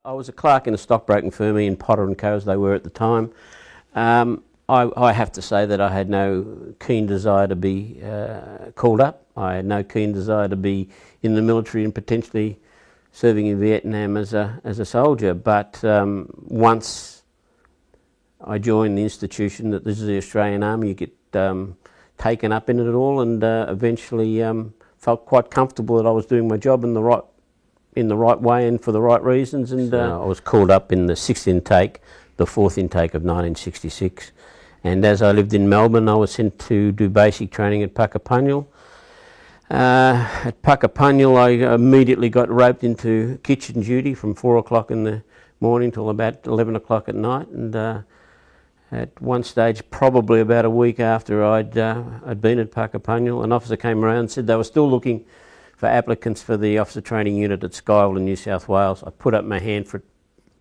I was a clerk in a stockbroking firm, Ian Potter & Co, as they were at the time. I have to say that I had no keen desire to be called up. I had no keen desire to be in the military and potentially serving in Vietnam as a soldier. But once I joined the institution that this is the Australian Army, you get taken up in it all, and eventually felt quite comfortable that I was doing my job in the right way and for the right reasons. And I was called up in the 6th intake, the 4th intake of 1966. And as I lived in Melbourne, I was sent to do basic training at Puckapunyal. At Puckapunyal, I immediately got roped into kitchen duty from 4 o'clock in the morning till about 11 o'clock at night. And at one stage, probably about a week after I'd been at Puckapunyal, an officer came around and said they were still looking for applicants for the officer training unit at Skyville in New South Wales. I put up my hand for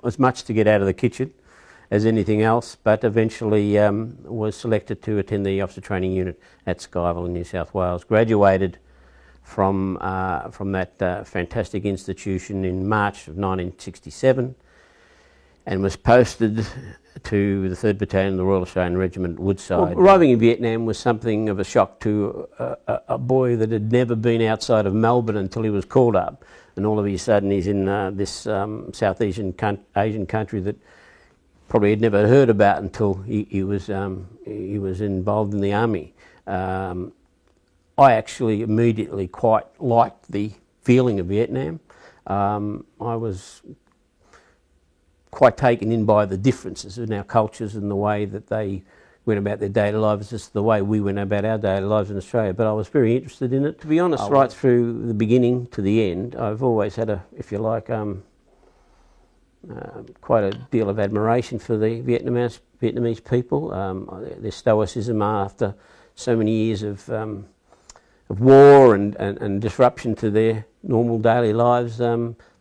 as much to get out of the kitchen as anything else, but eventually was selected to attend the officer training unit at Skyville in New South Wales. Graduated from that fantastic institution in March of 1967 and was posted to the 3rd Battalion of the Royal Australian Regiment, Woodside. Well, arriving in Vietnam was something of a shock to a boy that had never been outside of Melbourne until he was called up, and all of a sudden he's in this South Asian country that probably had never heard about until he was involved in the army. I actually immediately quite liked the feeling of Vietnam. I was quite taken in by the differences in our cultures and the way that they went about their daily lives, just the way we went about our daily lives in Australia. But I was very interested in it. To be honest, right through the beginning to the end, I've always had if you like, quite a deal of admiration for the Vietnamese people. Their stoicism after so many years of war and disruption to their normal daily lives.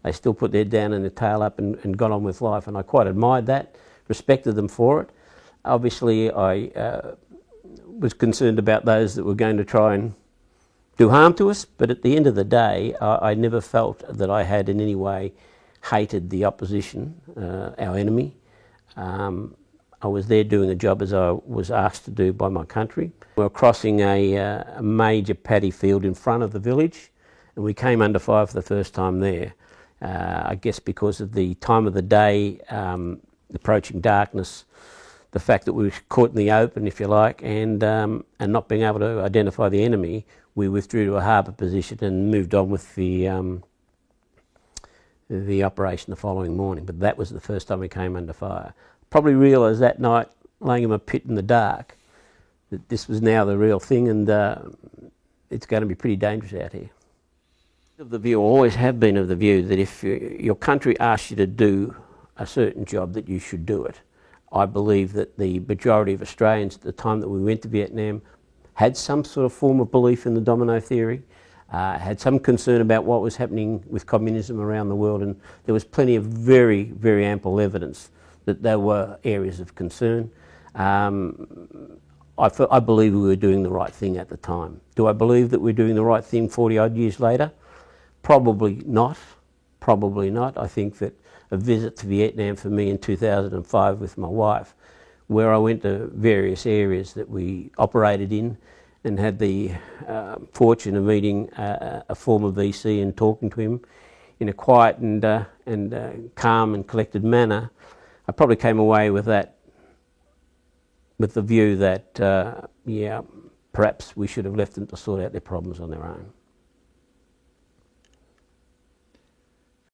They still put their head down and their tail up and got on with life, and I quite admired that, respected them for it. Obviously, I was concerned about those that were going to try and do harm to us, but at the end of the day, I never felt that I had in any way hated the opposition, our enemy. I was there doing a job as I was asked to do by my country. We were crossing a major paddy field in front of the village, and we came under fire for the first time there. I guess because of the time of the day, approaching darkness, the fact that we were caught in the open, if you like, and not being able to identify the enemy, we withdrew to a harbour position and moved on with the operation the following morning. But that was the first time we came under fire. Probably realised that night, laying in a pit in the dark, that this was now the real thing, and it's going to be pretty dangerous out here. Of the view, always have been of the view, that if your country asks you to do a certain job, that you should do it. I believe that the majority of Australians at the time that we went to Vietnam had some sort of form of belief in the domino theory, had some concern about what was happening with communism around the world, and there was plenty of very, very ample evidence that there were areas of concern. I believe we were doing the right thing at the time. Do I believe that we're doing the right thing 40 odd years later? Probably not. Probably not. I think that a visit to Vietnam for me in 2005 with my wife, where I went to various areas that we operated in and had the fortune of meeting a former VC and talking to him in a quiet and calm and collected manner, I probably came away with that, with the view that, yeah, perhaps we should have left them to sort out their problems on their own.